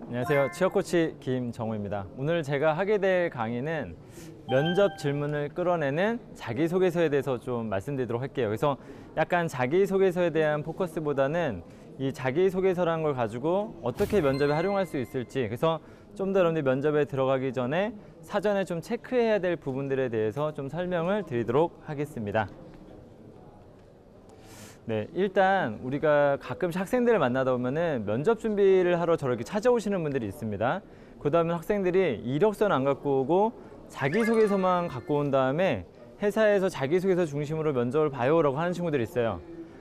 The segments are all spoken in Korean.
안녕하세요. 취업코치 김정우입니다. 오늘 제가 하게 될 강의는 면접 질문을 끌어내는 자기소개서에 대해서 좀 말씀드리도록 할게요. 그래서 약간 자기소개서에 대한 포커스보다는 이 자기소개서라는 걸 가지고 어떻게 면접에 활용할 수 있을지, 그래서 좀 더 여러분들이 면접에 들어가기 전에 사전에 좀 체크해야 될 부분들에 대해서 좀 설명을 드리도록 하겠습니다. 네, 일단 우리가 가끔씩 학생들을 만나다 보면은 면접 준비를 하러 저렇게 찾아오시는 분들이 있습니다. 그 다음에 학생들이 이력서는 안 갖고 오고 자기소개서만 갖고 온 다음에 회사에서 자기소개서 중심으로 면접을 봐요 라고 하는 친구들이 있어요.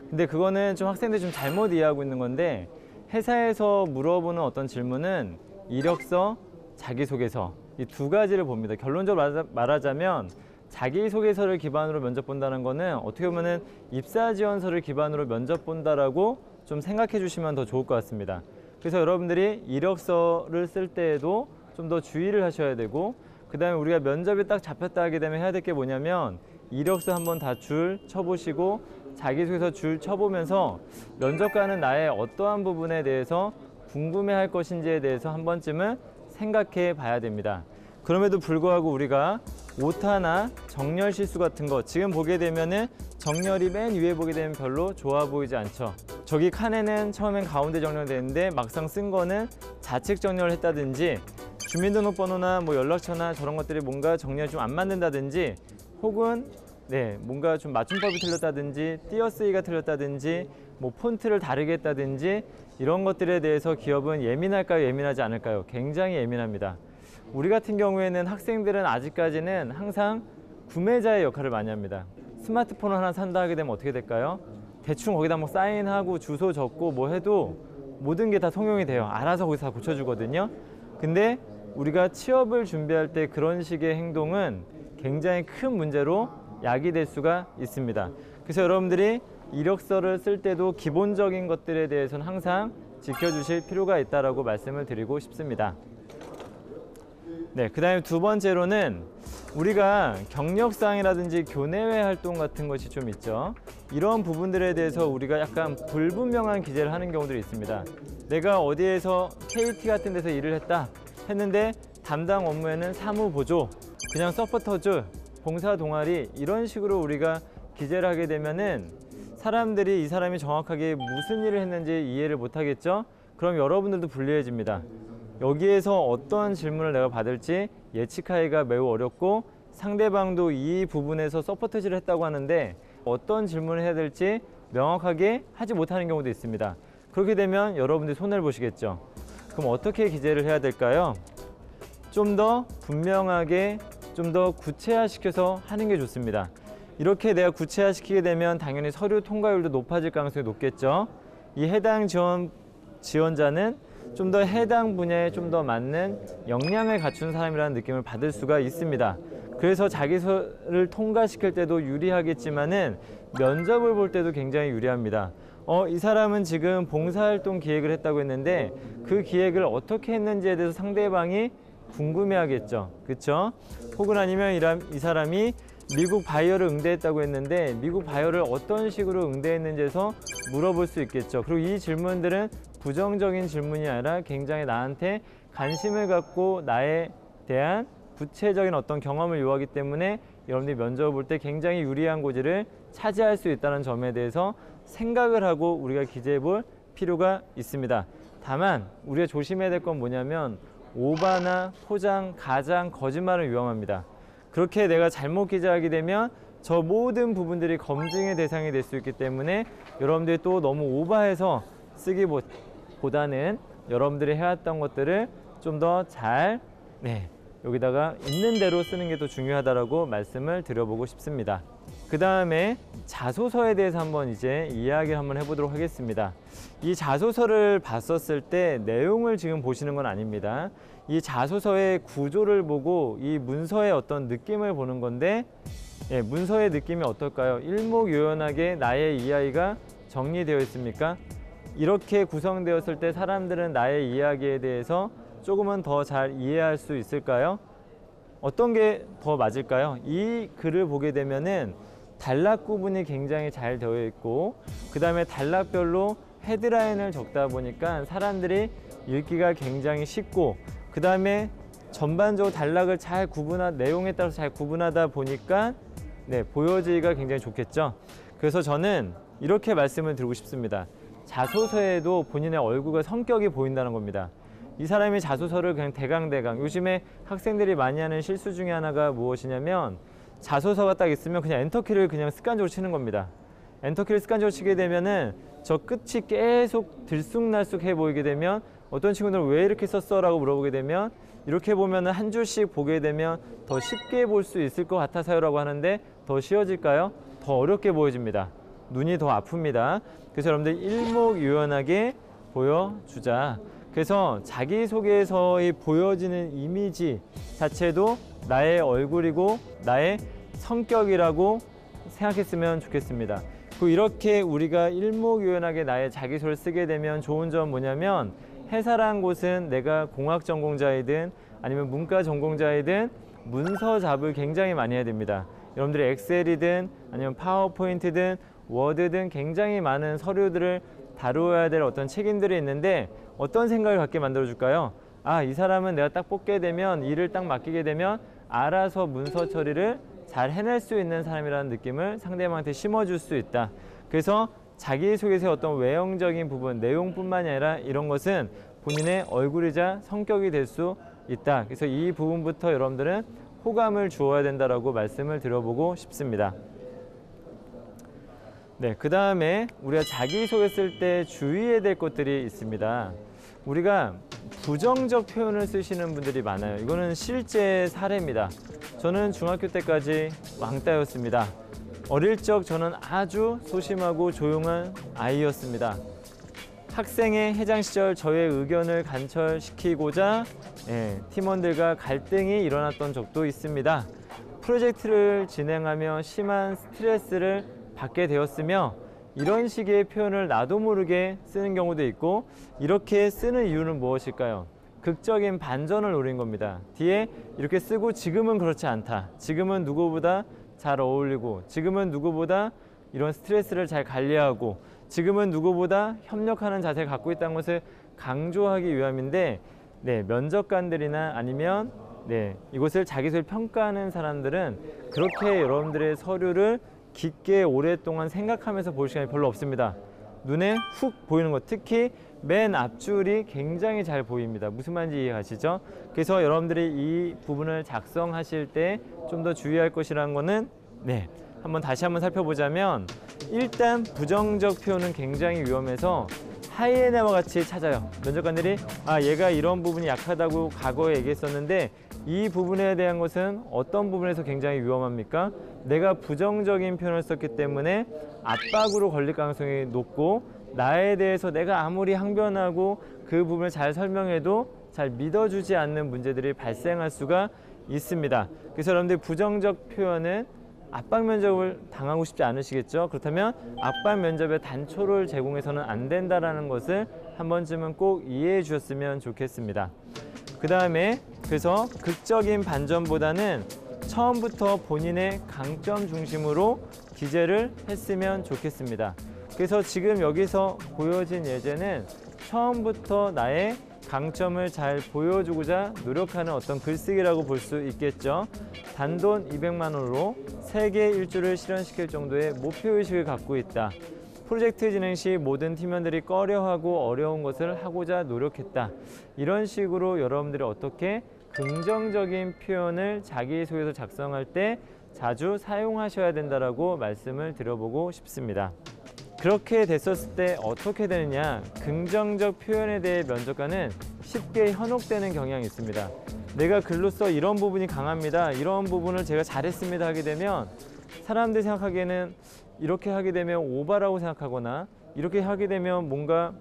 근데 그거는 좀 학생들이 좀 잘못 이해하고 있는 건데, 회사에서 물어보는 어떤 질문은 이력서, 자기소개서 이 두 가지를 봅니다. 결론적으로 말하자면 자기소개서를 기반으로 면접 본다는 거는 어떻게 보면은 입사지원서를 기반으로 면접 본다라고 좀 생각해 주시면 더 좋을 것 같습니다. 그래서 여러분들이 이력서를 쓸 때에도 좀 더 주의를 하셔야 되고, 그 다음에 우리가 면접에 딱 잡혔다 하게 되면 해야 될 게 뭐냐면 이력서 한번 다 줄 쳐보시고 자기소개서 줄 쳐보면서 면접관은 나의 어떠한 부분에 대해서 궁금해할 것인지에 대해서 한 번쯤은 생각해 봐야 됩니다. 그럼에도 불구하고 우리가 오타나 정렬 실수 같은 거 지금 보게 되면은 정렬이 맨 위에 보게 되면 별로 좋아 보이지 않죠. 저기 칸에는 처음엔 가운데 정렬되는데 막상 쓴 거는 좌측 정렬을 했다든지, 주민등록번호나 뭐 연락처나 저런 것들이 뭔가 정렬이 좀 안 맞는다든지, 혹은 뭔가 좀 맞춤법이 틀렸다든지 띄어쓰기가 틀렸다든지 뭐 폰트를 다르게 했다든지, 이런 것들에 대해서 기업은 예민할까요, 예민하지 않을까요? 굉장히 예민합니다. 우리 같은 경우에는 학생들은 아직까지는 항상 구매자의 역할을 많이 합니다. 스마트폰을 하나 산다 하게 되면 어떻게 될까요? 대충 거기다 뭐 사인하고 주소 적고 뭐 해도 모든 게 다 통용이 돼요. 알아서 거기서 다 고쳐주거든요. 근데 우리가 취업을 준비할 때 그런 식의 행동은 굉장히 큰 문제로 야기될 수가 있습니다. 그래서 여러분들이 이력서를 쓸 때도 기본적인 것들에 대해서는 항상 지켜주실 필요가 있다고 말씀을 드리고 싶습니다. 네, 그 다음에 두 번째로는 우리가 경력사항이라든지 교내외 활동 같은 것이 좀 있죠. 이런 부분들에 대해서 우리가 약간 불분명한 기재를 하는 경우들이 있습니다. 내가 어디에서 KT 같은 데서 일을 했는데 담당 업무에는 사무보조, 그냥 서포터즈, 봉사동아리, 이런 식으로 우리가 기재를 하게 되면은 사람들이 이 사람이 정확하게 무슨 일을 했는지 이해를 못 하겠죠? 그럼 여러분들도 불리해집니다. 여기에서 어떤 질문을 내가 받을지 예측하기가 매우 어렵고, 상대방도 이 부분에서 서포트질을 했다고 하는데 어떤 질문을 해야 될지 명확하게 하지 못하는 경우도 있습니다. 그렇게 되면 여러분들이 손해를 보시겠죠. 그럼 어떻게 기재를 해야 될까요? 좀 더 분명하게, 좀 더 구체화시켜서 하는 게 좋습니다. 이렇게 내가 구체화시키게 되면 당연히 서류 통과율도 높아질 가능성이 높겠죠. 이 해당 지원자는 좀 더 해당 분야에 좀 더 맞는 역량을 갖춘 사람이라는 느낌을 받을 수가 있습니다. 그래서 자기소를 통과시킬 때도 유리하겠지만은 면접을 볼 때도 굉장히 유리합니다. 이 사람은 지금 봉사활동 기획을 했다고 했는데 그 기획을 어떻게 했는지에 대해서 상대방이 궁금해하겠죠. 그렇죠? 혹은 아니면 이 사람이 미국 바이어를 응대했다고 했는데 미국 바이어를 어떤 식으로 응대했는지에서 물어볼 수 있겠죠. 그리고 이 질문들은 부정적인 질문이 아니라 굉장히 나한테 관심을 갖고 나에 대한 구체적인 어떤 경험을 요하기 때문에 여러분들이 면접을 볼 때 굉장히 유리한 고지를 차지할 수 있다는 점에 대해서 생각을 하고 우리가 기재해 볼 필요가 있습니다. 다만 우리가 조심해야 될 건 뭐냐면 오바나 포장, 가장, 거짓말은 위험합니다. 그렇게 내가 잘못 기재하게 되면 저 모든 부분들이 검증의 대상이 될 수 있기 때문에 여러분들이 또 너무 오버해서 쓰기보다는 여러분들이 해왔던 것들을 좀 더 잘 여기다가 있는 대로 쓰는 게 더 중요하다고 말씀을 드려보고 싶습니다. 그 다음에 자소서에 대해서 한번 이제 이야기를 한번 해보도록 하겠습니다. 이 자소서를 봤었을 때 내용을 지금 보시는 건 아닙니다. 이 자소서의 구조를 보고 이 문서의 어떤 느낌을 보는 건데, 문서의 느낌이 어떨까요? 일목요연하게 나의 이야기가 정리되어 있습니까? 이렇게 구성되었을 때 사람들은 나의 이야기에 대해서 조금은 더 잘 이해할 수 있을까요? 어떤 게 더 맞을까요? 이 글을 보게 되면은 단락 구분이 굉장히 잘 되어 있고, 그 다음에 단락별로 헤드라인을 적다 보니까 사람들이 읽기가 굉장히 쉽고, 그 다음에 전반적으로 단락을 잘 내용에 따라서 잘 구분하다 보니까 보여지기가 굉장히 좋겠죠. 그래서 저는 이렇게 말씀을 드리고 싶습니다. 자소서에도 본인의 얼굴과 성격이 보인다는 겁니다. 이 사람이 자소서를 그냥 대강대강, 요즘에 학생들이 많이 하는 실수 중에 하나가 무엇이냐면, 자소서가 딱 있으면 그냥 엔터키를 그냥 습관적으로 치는 겁니다. 엔터키를 습관적으로 치게 되면은 저 끝이 계속 들쑥날쑥해 보이게 되면, 어떤 친구들은 왜 이렇게 썼어? 라고 물어보게 되면, 이렇게 보면은 한 줄씩 보게 되면 더 쉽게 볼 수 있을 것 같아서요 라고 하는데, 더 쉬워질까요? 더 어렵게 보여집니다. 눈이 더 아픕니다. 그래서 여러분들 일목요연하게 보여주자. 그래서 자기소개서에 보여지는 이미지 자체도 나의 얼굴이고 나의 성격이라고 생각했으면 좋겠습니다. 그리고 이렇게 우리가 일목요연하게 나의 자기소개를 쓰게 되면 좋은 점 뭐냐면, 회사란 곳은 내가 공학 전공자이든 아니면 문과 전공자이든 문서 잡을 굉장히 많이 해야 됩니다. 여러분들이 엑셀이든 아니면 파워포인트든 워드든 굉장히 많은 서류들을 다루어야 될 어떤 책임들이 있는데, 어떤 생각을 갖게 만들어 줄까요? 아, 이 사람은 내가 딱 뽑게 되면, 일을 딱 맡기게 되면 알아서 문서 처리를 잘 해낼 수 있는 사람이라는 느낌을 상대방한테 심어줄 수 있다. 그래서 자기소개서의 어떤 외형적인 부분, 내용뿐만이 아니라 이런 것은 본인의 얼굴이자 성격이 될 수 있다. 그래서 이 부분부터 여러분들은 호감을 주어야 된다라고 말씀을 드려보고 싶습니다. 그 다음에 우리가 자기소개 쓸 때 주의해야 될 것들이 있습니다. 우리가 부정적 표현을 쓰시는 분들이 많아요. 이거는 실제 사례입니다. 저는 중학교 때까지 왕따였습니다. 어릴 적 저는 아주 소심하고 조용한 아이였습니다. 학생의 해장 시절 저의 의견을 관철시키고자 팀원들과 갈등이 일어났던 적도 있습니다. 프로젝트를 진행하며 심한 스트레스를 받게 되었으며, 이런 식의 표현을 나도 모르게 쓰는 경우도 있고, 이렇게 쓰는 이유는 무엇일까요? 극적인 반전을 노린 겁니다. 뒤에 이렇게 쓰고 지금은 그렇지 않다. 지금은 누구보다 잘 어울리고, 지금은 누구보다 이런 스트레스를 잘 관리하고, 지금은 누구보다 협력하는 자세를 갖고 있다는 것을 강조하기 위함인데, 면접관들이나 아니면 이것을 자기소개를 평가하는 사람들은 그렇게 여러분들의 서류를 깊게 오랫동안 생각하면서 볼 시간이 별로 없습니다. 눈에 훅 보이는 것, 특히 맨 앞줄이 굉장히 잘 보입니다. 무슨 말인지 이해가시죠? 그래서 여러분들이 이 부분을 작성하실 때 좀 더 주의할 것이라는 거는 다시 한번 살펴보자면, 일단 부정적 표현은 굉장히 위험해서 하이에나와 같이 찾아요. 면접관들이 얘가 이런 부분이 약하다고 과거에 얘기했었는데, 이 부분에 대한 것은 어떤 부분에서 굉장히 위험합니까? 내가 부정적인 표현을 썼기 때문에 압박으로 걸릴 가능성이 높고, 나에 대해서 내가 아무리 항변하고 그 부분을 잘 설명해도 잘 믿어주지 않는 문제들이 발생할 수가 있습니다. 그래서 여러분들 부정적 표현은 압박 면접을 당하고 싶지 않으시겠죠? 그렇다면 압박 면접에 단초를 제공해서는 안 된다는 것을 한 번쯤은 꼭 이해해 주셨으면 좋겠습니다. 그 다음에 그래서 극적인 반전보다는 처음부터 본인의 강점 중심으로 기재를 했으면 좋겠습니다. 그래서 지금 여기서 보여진 예제는 처음부터 나의 강점을 잘 보여주고자 노력하는 어떤 글쓰기라고 볼 수 있겠죠. 단돈 200만 원으로 세계 일주를 실현시킬 정도의 목표의식을 갖고 있다. 프로젝트 진행 시 모든 팀원들이 꺼려하고 어려운 것을 하고자 노력했다. 이런 식으로 여러분들이 어떻게 긍정적인 표현을 자기소개서 작성할 때 자주 사용하셔야 된다라고 말씀을 드려보고 싶습니다. 그렇게 됐었을 때 어떻게 되느냐, 긍정적 표현에 대해 면접관은 쉽게 현혹되는 경향이 있습니다. 내가 글로써 이런 부분이 강합니다, 이런 부분을 제가 잘했습니다 하게 되면 사람들이 생각하기에는 이렇게 하게 되면 오바라고 생각하거나, 이렇게 하게 되면 뭔가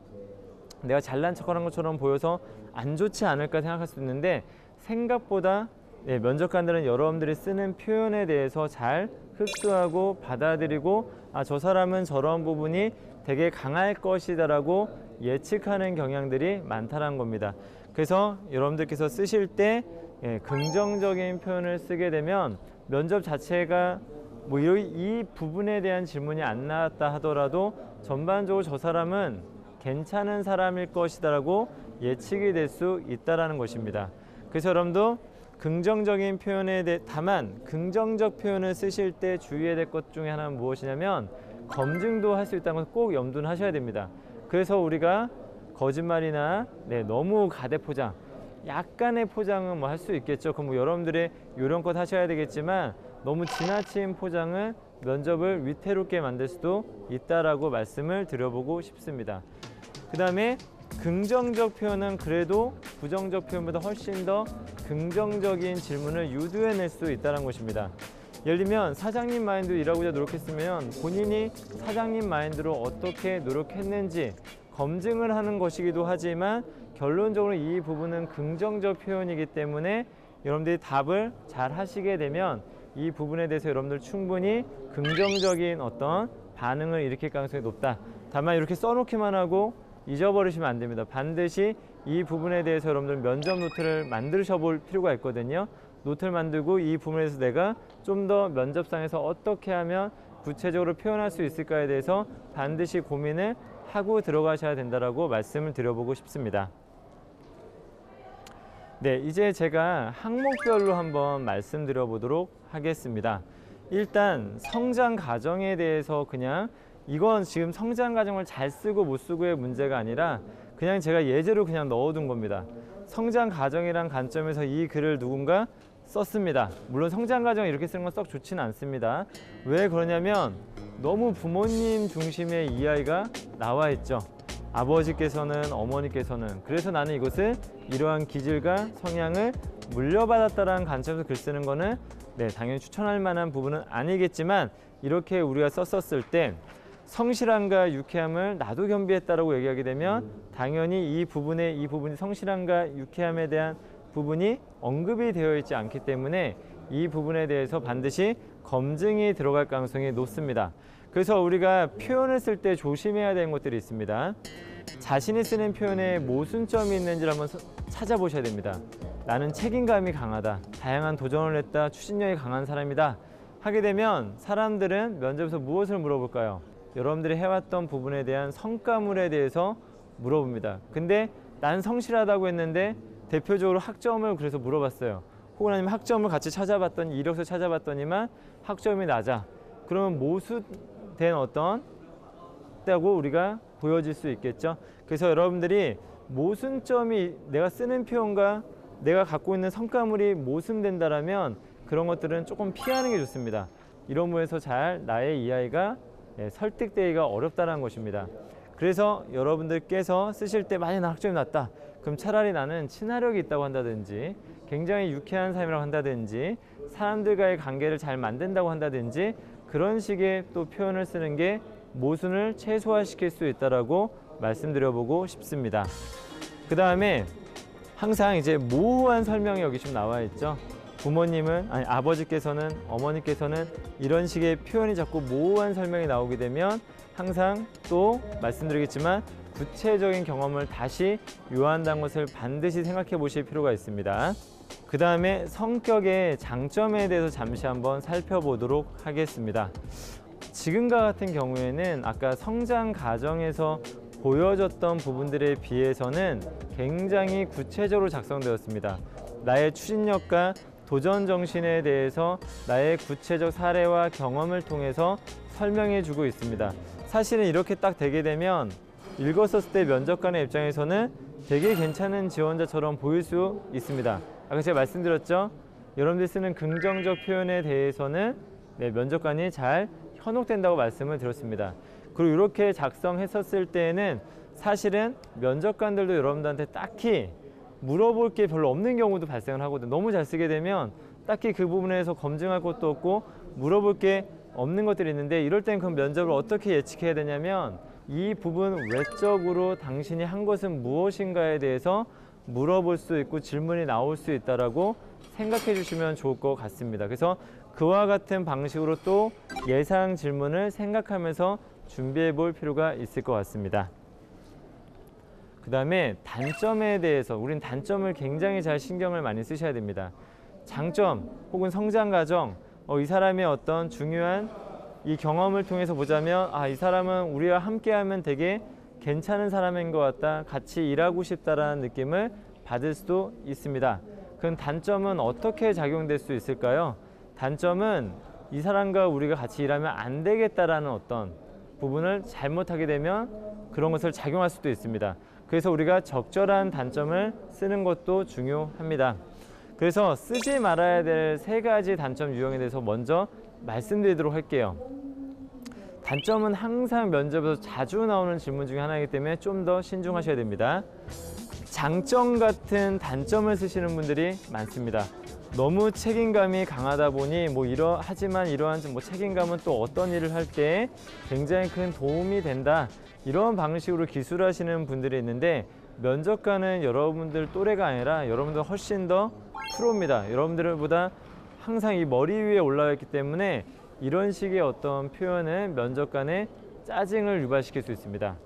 내가 잘난 척하는 것처럼 보여서 안 좋지 않을까 생각할 수 있는데, 생각보다 면접관들은 여러분들이 쓰는 표현에 대해서 잘 흡수하고 받아들이고, 저 사람은 저런 부분이 되게 강할 것이다 라고 예측하는 경향들이 많다는 겁니다. 그래서 여러분들께서 쓰실 때 긍정적인 표현을 쓰게 되면 면접 자체가 이 부분에 대한 질문이 안 나왔다 하더라도 전반적으로 저 사람은 괜찮은 사람일 것이다라고 예측이 될 수 있다라는 것입니다. 그래서 여러분도 긍정적인 표현에 대해 다만 긍정적 표현을 쓰실 때 주의해야 될 것 중에 하나는 무엇이냐면 검증도 할 수 있다는 것을 꼭 염두는 하셔야 됩니다. 그래서 우리가 거짓말이나 너무 가대 포장, 약간의 포장은 뭐 할 수 있겠죠. 그럼 뭐 여러분들의 요령껏 하셔야 되겠지만 너무 지나친 포장은 면접을 위태롭게 만들 수도 있다라고 말씀을 드려보고 싶습니다. 그 다음에 긍정적 표현은 그래도 부정적 표현보다 훨씬 더 긍정적인 질문을 유도해낼 수 있다는 것입니다. 예를 들면 사장님 마인드로 일하고자 노력했으면 본인이 사장님 마인드로 어떻게 노력했는지 검증을 하는 것이기도 하지만 결론적으로 이 부분은 긍정적 표현이기 때문에 여러분들이 답을 잘 하시게 되면 이 부분에 대해서 여러분들 충분히 긍정적인 어떤 반응을 일으킬 가능성이 높다. 다만 이렇게 써놓기만 하고 잊어버리시면 안 됩니다. 반드시 이 부분에 대해서 여러분들 면접 노트를 만드셔 볼 필요가 있거든요. 노트를 만들고 이 부분에 대해서 내가 좀 더 면접상에서 어떻게 하면 구체적으로 표현할 수 있을까에 대해서 반드시 고민을 하고 들어가셔야 된다라고 말씀을 드려보고 싶습니다. 네, 이제 제가 항목별로 한번 말씀드려 보도록 하겠습니다. 일단 성장 과정에 대해서 그냥 이건 지금 성장 과정을 잘 쓰고 못 쓰고의 문제가 아니라 그냥 제가 예제로 그냥 넣어둔 겁니다. 성장 과정이란 관점에서 이 글을 누군가 썼습니다. 물론 성장 과정 이렇게 쓰는 건 썩 좋지는 않습니다. 왜 그러냐면 너무 부모님 중심의 이야기가 나와 있죠. 아버지께서는 어머니께서는 그래서 나는 이것을 이러한 기질과 성향을 물려받았다라는 관점에서 글 쓰는 거는 당연히 추천할 만한 부분은 아니겠지만 이렇게 우리가 썼을 때 성실함과 유쾌함을 나도 겸비했다라고 얘기하게 되면 당연히 이 부분이 성실함과 유쾌함에 대한 부분이 언급이 되어 있지 않기 때문에 이 부분에 대해서 반드시 검증이 들어갈 가능성이 높습니다. 그래서 우리가 표현을 쓸 때 조심해야 되는 것들이 있습니다. 자신이 쓰는 표현에 모순점이 있는지를 한번 찾아보셔야 됩니다. 나는 책임감이 강하다, 다양한 도전을 했다, 추진력이 강한 사람이다 하게 되면 사람들은 면접에서 무엇을 물어볼까요? 여러분들이 해왔던 부분에 대한 성과물에 대해서 물어봅니다. 근데 난 성실하다고 했는데 대표적으로 학점을 그래서 물어봤어요. 혹은 아니면 학점을 같이 찾아봤더니 이력서 찾아봤더니만 학점이 낮아. 그러면 모순된 어떤 때고 우리가 보여질 수 있겠죠. 그래서 여러분들이 모순점이 내가 쓰는 표현과 내가 갖고 있는 성과물이 모순된다라면 그런 것들은 조금 피하는 게 좋습니다. 이런 부분에서 잘 나의 이야기가 설득되기가 어렵다는 것입니다. 그래서 여러분들께서 쓰실 때 만약 학점이 낮다. 그럼 차라리 나는 친화력이 있다고 한다든지 굉장히 유쾌한 삶이라고 한다든지 사람들과의 관계를 잘 만든다고 한다든지 그런 식의 또 표현을 쓰는 게 모순을 최소화시킬 수 있다라고 말씀드려보고 싶습니다. 그 다음에 항상 이제 모호한 설명이 여기 좀 나와 있죠. 부모님은 아버지께서는 어머니께서는 이런 식의 표현이 자꾸 모호한 설명이 나오게 되면 항상 또 말씀드리겠지만 구체적인 경험을 다시 요한다는 것을 반드시 생각해 보실 필요가 있습니다. 그 다음에 성격의 장점에 대해서 잠시 한번 살펴보도록 하겠습니다. 지금과 같은 경우에는 아까 성장 과정에서 보여졌던 부분들에 비해서는 굉장히 구체적으로 작성되었습니다. 나의 추진력과 도전 정신에 대해서 나의 구체적 사례와 경험을 통해서 설명해 주고 있습니다. 사실은 이렇게 딱 되게 되면 읽었을 때 면접관의 입장에서는 되게 괜찮은 지원자처럼 보일 수 있습니다. 아까 제가 말씀드렸죠? 여러분들이 쓰는 긍정적 표현에 대해서는 면접관이 잘 현혹된다고 말씀을 드렸습니다. 그리고 이렇게 작성했었을 때에는 사실은 면접관들도 여러분들한테 딱히 물어볼 게 별로 없는 경우도 발생을 하거든요. 너무 잘 쓰게 되면 딱히 그 부분에서 검증할 것도 없고 물어볼 게 없는 것들이 있는데 이럴 땐 그 면접을 어떻게 예측해야 되냐면 이 부분 외적으로 당신이 한 것은 무엇인가에 대해서 물어볼 수 있고 질문이 나올 수 있다라고 생각해 주시면 좋을 것 같습니다. 그래서 그와 같은 방식으로 또 예상 질문을 생각하면서 준비해 볼 필요가 있을 것 같습니다. 그 다음에 단점에 대해서 우린 단점을 굉장히 잘 신경을 많이 쓰셔야 됩니다. 장점 혹은 성장 과정, 이 사람의 어떤 중요한 이 경험을 통해서 보자면 이 사람은 우리와 함께하면 되게 괜찮은 사람인 것 같다, 같이 일하고 싶다라는 느낌을 받을 수도 있습니다. 그럼 단점은 어떻게 작용될 수 있을까요? 단점은 이 사람과 우리가 같이 일하면 안 되겠다라는 어떤 부분을 잘못하게 되면 그런 것을 작용할 수도 있습니다. 그래서 우리가 적절한 단점을 쓰는 것도 중요합니다. 그래서 쓰지 말아야 될 3가지 단점 유형에 대해서 먼저 말씀드리도록 할게요. 단점은 항상 면접에서 자주 나오는 질문 중에 하나이기 때문에 좀 더 신중하셔야 됩니다. 장점 같은 단점을 쓰시는 분들이 많습니다. 너무 책임감이 강하다 보니 하지만 이러한 책임감은 또 어떤 일을 할 때 굉장히 큰 도움이 된다, 이런 방식으로 기술하시는 분들이 있는데, 면접관은 여러분들 또래가 아니라 여러분들 훨씬 더 프로입니다. 여러분들보다 항상 이 머리 위에 올라와 있기 때문에 이런 식의 어떤 표현은 면접관의 짜증을 유발시킬 수 있습니다.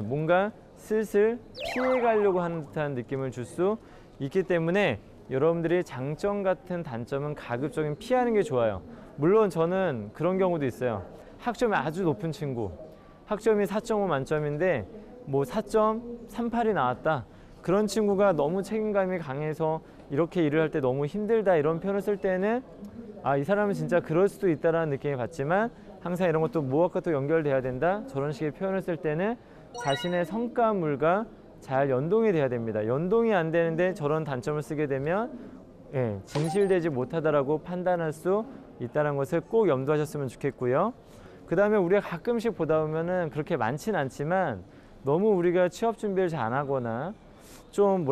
뭔가 슬슬 피해가려고 하는 듯한 느낌을 줄 수 있기 때문에 여러분들이 장점 같은 단점은 가급적이면 피하는 게 좋아요. 물론 저는 그런 경우도 있어요. 학점이 아주 높은 친구, 학점이 4.5 만점인데 4.38이 나왔다. 그런 친구가 너무 책임감이 강해서 이렇게 일을 할 때 너무 힘들다, 이런 표현을 쓸 때는 이 사람은 진짜 그럴 수도 있다라는 느낌이 받지만, 항상 이런 것도 무엇과 또 연결돼야 된다, 저런 식의 표현을 쓸 때는 자신의 성과물과 잘 연동이 돼야 됩니다. 연동이 안 되는데 저런 단점을 쓰게 되면 진실되지 못하다라고 판단할 수 있다는 것을 꼭 염두하셨으면 좋겠고요. 그 다음에 우리가 가끔씩 보다 보면은 그렇게 많진 않지만 너무 우리가 취업 준비를 잘 안 하거나 좀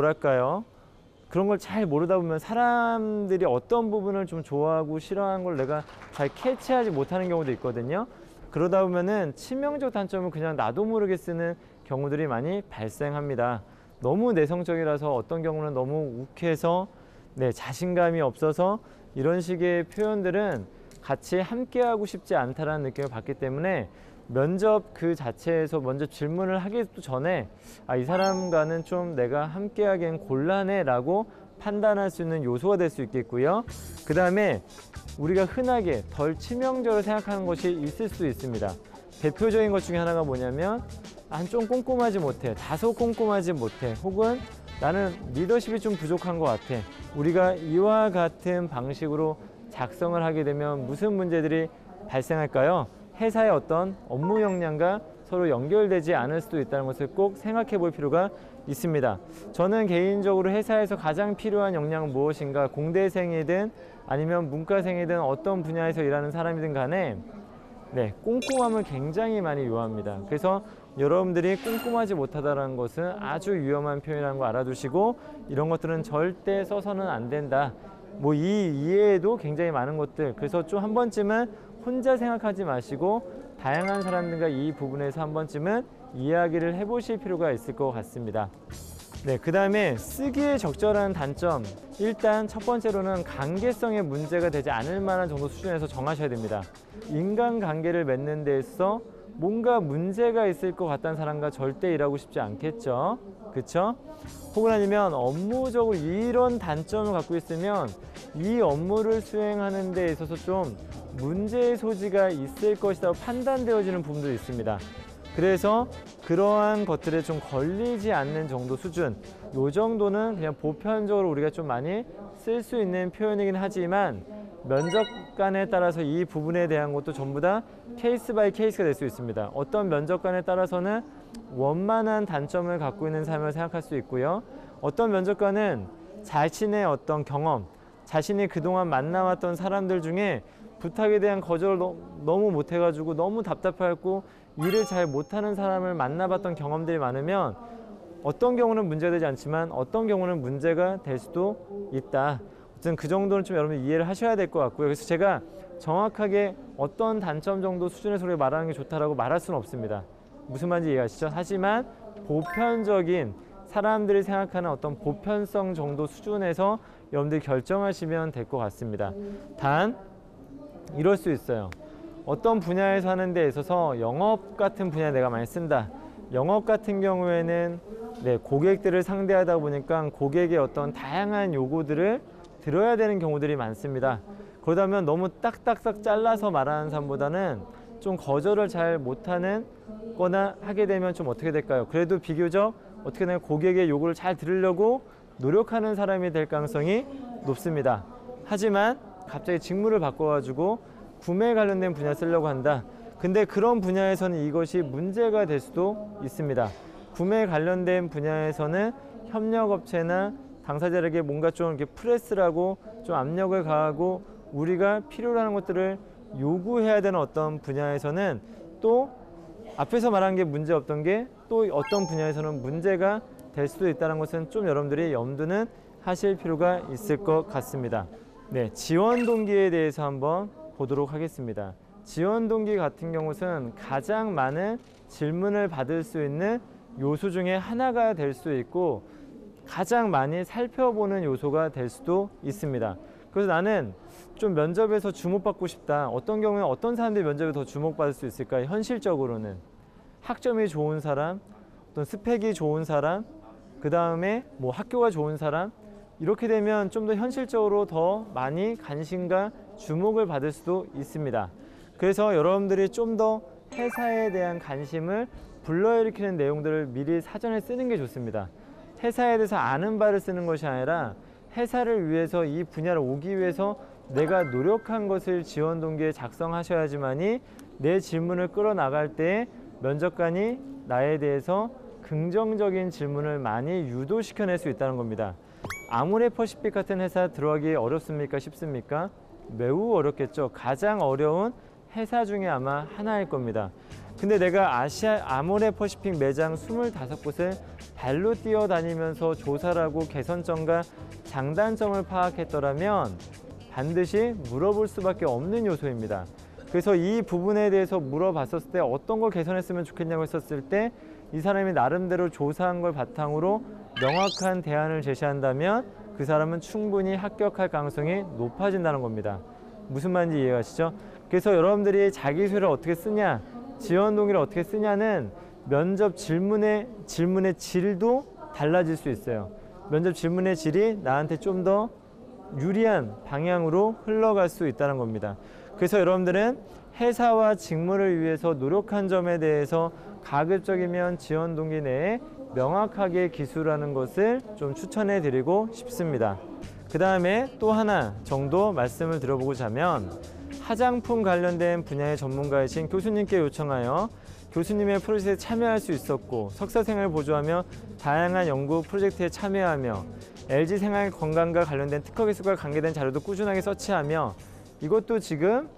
그런 걸 잘 모르다 보면 사람들이 어떤 부분을 좀 좋아하고 싫어하는 걸 내가 잘 캐치하지 못하는 경우도 있거든요. 그러다 보면은 치명적 단점을 그냥 나도 모르게 쓰는 경우들이 많이 발생합니다. 너무 내성적이라서 어떤 경우는 너무 욱해서 자신감이 없어서 이런 식의 표현들은 같이 함께하고 싶지 않다라는 느낌을 받기 때문에 면접 그 자체에서 먼저 질문을 하기도 전에 이 사람과는 좀 내가 함께하기엔 곤란해 라고 판단할 수 있는 요소가 될 수 있겠고요. 그 다음에 우리가 흔하게 덜 치명적으로 생각하는 것이 있을 수도 있습니다. 대표적인 것 중에 하나가 뭐냐면 좀 꼼꼼하지 못해, 다소 꼼꼼하지 못해, 혹은 나는 리더십이 좀 부족한 것 같아. 우리가 이와 같은 방식으로 작성을 하게 되면 무슨 문제들이 발생할까요? 회사의 어떤 업무 역량과 서로 연결되지 않을 수도 있다는 것을 꼭 생각해 볼 필요가 있습니다. 저는 개인적으로 회사에서 가장 필요한 역량은 무엇인가, 공대생이든 아니면 문과생이든 어떤 분야에서 일하는 사람이든 간에 꼼꼼함을 굉장히 많이 요합니다. 그래서 여러분들이 꼼꼼하지 못하다는 것은 아주 위험한 표현이라는 거 알아두시고, 이런 것들은 절대 써서는 안 된다. 이 이외에도 굉장히 많은 것들, 그래서 좀 한 번쯤은 혼자 생각하지 마시고 다양한 사람들과 이 부분에서 한 번쯤은 이야기를 해보실 필요가 있을 것 같습니다. 그 다음에 쓰기에 적절한 단점, 일단 첫 번째로는 관계성에 문제가 되지 않을 만한 정도 수준에서 정하셔야 됩니다. 인간관계를 맺는 데 있어 뭔가 문제가 있을 것 같다는 사람과 절대 일하고 싶지 않겠죠. 그렇죠? 혹은 아니면 업무적으로 이런 단점을 갖고 있으면 이 업무를 수행하는 데 있어서 좀 문제의 소지가 있을 것이라고 판단되어지는 부분도 있습니다. 그래서 그러한 것들에 좀 걸리지 않는 정도 수준, 이 정도는 그냥 보편적으로 우리가 좀 많이 쓸 수 있는 표현이긴 하지만, 면접관에 따라서 이 부분에 대한 것도 전부 다 케이스 바이 케이스가 될 수 있습니다. 어떤 면접관에 따라서는 원만한 단점을 갖고 있는 사람을 생각할 수 있고요. 어떤 면접관은 자신의 어떤 경험, 자신이 그동안 만나왔던 사람들 중에 부탁에 대한 거절을 너무 못해가지고 너무 답답해하고 일을 잘 못하는 사람을 만나봤던 경험들이 많으면 어떤 경우는 문제가 되지 않지만 어떤 경우는 문제가 될 수도 있다. 어쨌든 그 정도는 좀 여러분이 이해를 하셔야 될 것 같고요. 그래서 제가 정확하게 어떤 단점 정도 수준에서 우리가 말하는 게 좋다라고 말할 수는 없습니다. 무슨 말인지 이해하시죠? 하지만 보편적인 사람들이 생각하는 어떤 보편성 정도 수준에서 여러분들이 결정하시면 될 것 같습니다. 단 이럴 수 있어요. 어떤 분야에서 하는 데 있어서 영업 같은 분야에 내가 많이 쓴다. 영업 같은 경우에는 고객들을 상대하다 보니까 고객의 어떤 다양한 요구들을 들어야 되는 경우들이 많습니다. 그러다 보면 너무 딱딱딱 잘라서 말하는 사람보다는 좀 거절을 잘 못하는 거나 하게 되면 좀 어떻게 될까요? 그래도 비교적 어떻게 되면 고객의 요구를 잘 들으려고 노력하는 사람이 될 가능성이 높습니다. 하지만 갑자기 직무를 바꿔가지고 구매에 관련된 분야 쓰려고 한다. 근데 그런 분야에서는 이것이 문제가 될 수도 있습니다. 구매에 관련된 분야에서는 협력업체나 당사자에게 뭔가 좀 이렇게 프레스라고 좀 압력을 가하고 우리가 필요로 하는 것들을 요구해야 되는 어떤 분야에서는 또 앞에서 말한 게 문제 없던 게 또 어떤 분야에서는 문제가 될 수도 있다는 것은 좀 여러분들이 염두는 하실 필요가 있을 것 같습니다. 네, 지원 동기에 대해서 한번 보도록 하겠습니다. 지원 동기 같은 경우는 가장 많은 질문을 받을 수 있는 요소 중에 하나가 될 수 있고 가장 많이 살펴보는 요소가 될 수도 있습니다. 그래서 나는 좀 면접에서 주목받고 싶다. 어떤 경우에 어떤 사람들이 면접에 더 주목받을 수 있을까? 현실적으로는 학점이 좋은 사람, 어떤 스펙이 좋은 사람, 그 다음에 뭐 학교가 좋은 사람, 이렇게 되면 좀 더 현실적으로 더 많이 관심과 주목을 받을 수도 있습니다. 그래서 여러분들이 좀 더 회사에 대한 관심을 불러일으키는 내용들을 미리 사전에 쓰는 게 좋습니다. 회사에 대해서 아는 바를 쓰는 것이 아니라 회사를 위해서 이 분야를 오기 위해서 내가 노력한 것을 지원 동기에 작성하셔야지만이 내 질문을 끌어나갈 때 면접관이 나에 대해서 긍정적인 질문을 많이 유도시켜낼 수 있다는 겁니다. 아모레퍼시픽 같은 회사 들어가기 어렵습니까? 쉽습니까? 매우 어렵겠죠. 가장 어려운 회사 중에 아마 하나일 겁니다. 근데 내가 아모레퍼시픽 매장 25곳을 발로 뛰어다니면서 조사를 하고 개선점과 장단점을 파악했더라면 반드시 물어볼 수밖에 없는 요소입니다. 그래서 이 부분에 대해서 물어봤었을 때 어떤 걸 개선했으면 좋겠냐고 했었을 때 이 사람이 나름대로 조사한 걸 바탕으로 명확한 대안을 제시한다면 그 사람은 충분히 합격할 가능성이 높아진다는 겁니다. 무슨 말인지 이해가시죠? 그래서 여러분들이 자기소개를 어떻게 쓰냐, 지원 동기를 어떻게 쓰냐는 면접 질문의 질도 달라질 수 있어요. 면접 질문의 질이 나한테 좀 더 유리한 방향으로 흘러갈 수 있다는 겁니다. 그래서 여러분들은 회사와 직무를 위해서 노력한 점에 대해서 가급적이면 지원 동기 내에 명확하게 기술하는 것을 좀 추천해 드리고 싶습니다. 그 다음에 또 하나 정도 말씀을 드려보고자 하면 화장품 관련된 분야의 전문가이신 교수님께 요청하여 교수님의 프로젝트에 참여할 수 있었고 석사생활을 보조하며 다양한 연구 프로젝트에 참여하며 LG생활 건강과 관련된 특허 기술과 관계된 자료도 꾸준하게 서치하며 이것도 지금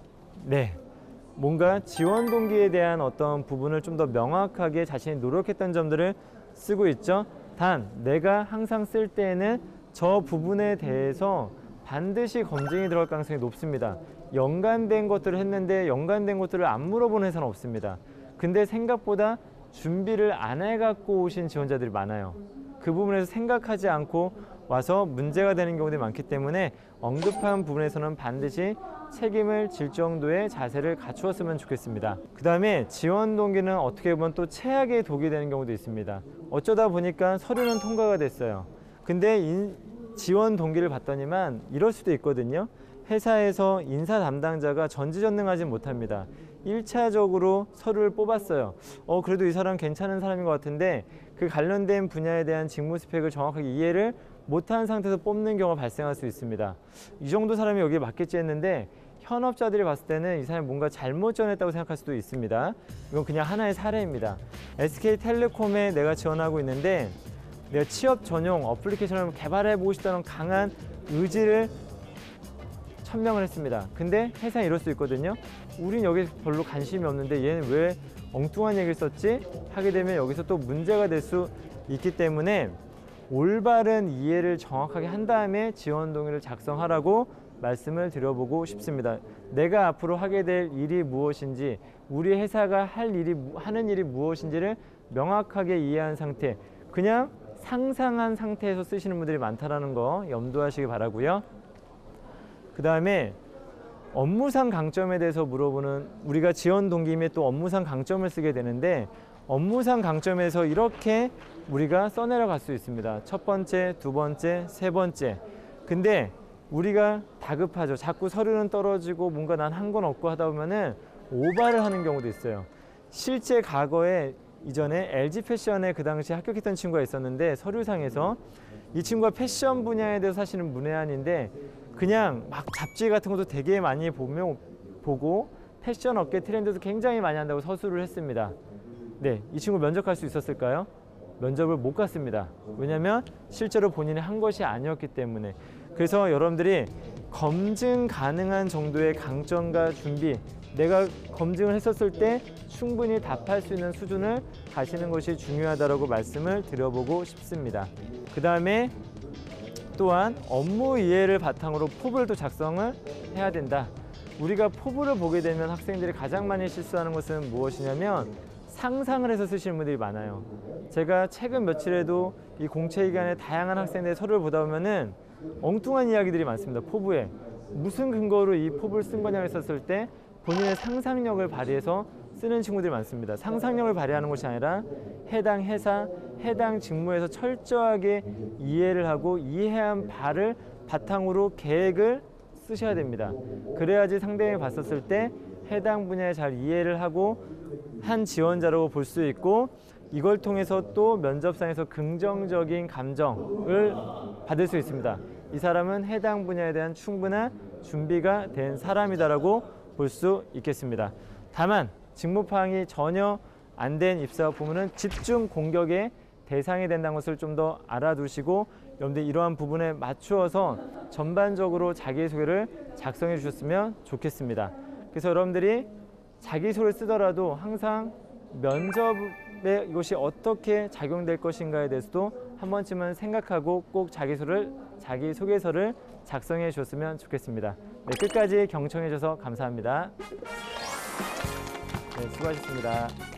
뭔가 지원 동기에 대한 어떤 부분을 좀 더 명확하게 자신이 노력했던 점들을 쓰고 있죠. 단 내가 항상 쓸 때에는 저 부분에 대해서 반드시 검증이 들어갈 가능성이 높습니다. 연관된 것들을 했는데 연관된 것들을 안 물어보는 회사는 없습니다. 근데 생각보다 준비를 안 해갖고 오신 지원자들이 많아요. 그 부분에서 생각하지 않고 와서 문제가 되는 경우들이 많기 때문에 언급한 부분에서는 반드시 책임을 질 정도의 자세를 갖추었으면 좋겠습니다. 그 다음에 지원 동기는 어떻게 보면 또 최악의 독이 되는 경우도 있습니다. 어쩌다 보니까 서류는 통과가 됐어요. 근데 지원 동기를 봤더니만 이럴 수도 있거든요. 회사에서 인사 담당자가 전지전능하지 못합니다. 1차적으로 서류를 뽑았어요. 그래도 이 사람 괜찮은 사람인 것 같은데 그 관련된 분야에 대한 직무 스펙을 정확하게 이해를 못한 상태에서 뽑는 경우가 발생할 수 있습니다. 이 정도 사람이 여기에 맞겠지 했는데 현업자들이 봤을 때는 이 사람이 뭔가 잘못 지원했다고 생각할 수도 있습니다. 이건 그냥 하나의 사례입니다. SK텔레콤에 내가 지원하고 있는데 내가 취업 전용 어플리케이션을 개발해보고 싶다는 강한 의지를 천명을 했습니다. 근데 회사는 이럴 수 있거든요. 우린 여기 별로 관심이 없는데 얘는 왜 엉뚱한 얘기를 썼지? 하게 되면 여기서 또 문제가 될 수 있기 때문에 올바른 이해를 정확하게 한 다음에 지원 동의를 작성하라고 말씀을 드려보고 싶습니다. 내가 앞으로 하게 될 일이 무엇인지, 우리 회사가 하는 일이 무엇인지를 명확하게 이해한 상태, 그냥 상상한 상태에서 쓰시는 분들이 많다는 거 염두하시기 바라고요. 그 다음에 업무상 강점에 대해서 물어보는, 우리가 지원 동기임에 또 업무상 강점을 쓰게 되는데 업무상 강점에서 이렇게 우리가 써내려갈 수 있습니다. 첫 번째, 두 번째, 세 번째. 근데 우리가 다급하죠. 자꾸 서류는 떨어지고 뭔가 난 한 건 없고 하다 보면은 오바를 하는 경우도 있어요. 실제 과거에 이전에 LG 패션에 그 당시 합격했던 친구가 있었는데 서류상에서 이 친구가 패션 분야에 대해서 사실은 문외한인데 그냥 막 잡지 같은 것도 되게 많이 보고 패션 업계 트렌드도 굉장히 많이 한다고 서술을 했습니다. 네, 이 친구 면접할 수 있었을까요? 면접을 못 갔습니다. 왜냐하면 실제로 본인이 한 것이 아니었기 때문에. 그래서 여러분들이 검증 가능한 정도의 강점과 준비, 내가 검증을 했었을 때 충분히 답할 수 있는 수준을 가시는 것이 중요하다고 말씀을 드려보고 싶습니다. 그 다음에 또한 업무 이해를 바탕으로 포부를 또 작성을 해야 된다. 우리가 포부를 보게 되면 학생들이 가장 많이 실수하는 것은 무엇이냐면 상상을 해서 쓰시는 분들이 많아요. 제가 최근 며칠에도 이 공채기간에 다양한 학생들의 서류를 보다 보면은 엉뚱한 이야기들이 많습니다. 포부에 무슨 근거로 이 포부를 쓴 거냐고 했었을 때 본인의 상상력을 발휘해서 쓰는 친구들이 많습니다. 상상력을 발휘하는 것이 아니라 해당 회사, 해당 직무에서 철저하게 이해를 하고 이해한 바를 바탕으로 계획을 쓰셔야 됩니다. 그래야지 상대방이 봤었을 때 해당 분야에 잘 이해를 하고 한 지원자라고 볼 수 있고 이걸 통해서 또 면접상에서 긍정적인 감정을 받을 수 있습니다. 이 사람은 해당 분야에 대한 충분한 준비가 된 사람이다라고 볼 수 있겠습니다. 다만 직무 파악이 전혀 안 된 입사 부문은 집중 공격의 대상이 된다는 것을 좀 더 알아두시고 여러분들 이러한 부분에 맞추어서 전반적으로 자기소개를 작성해 주셨으면 좋겠습니다. 그래서 여러분들이 자기소개를 쓰더라도 항상 면접에 이것이 어떻게 작용될 것인가에 대해서도 한 번쯤은 생각하고 꼭 자기소개서를 작성해 주셨으면 좋겠습니다. 네, 끝까지 경청해 주셔서 감사합니다. 네, 수고하셨습니다.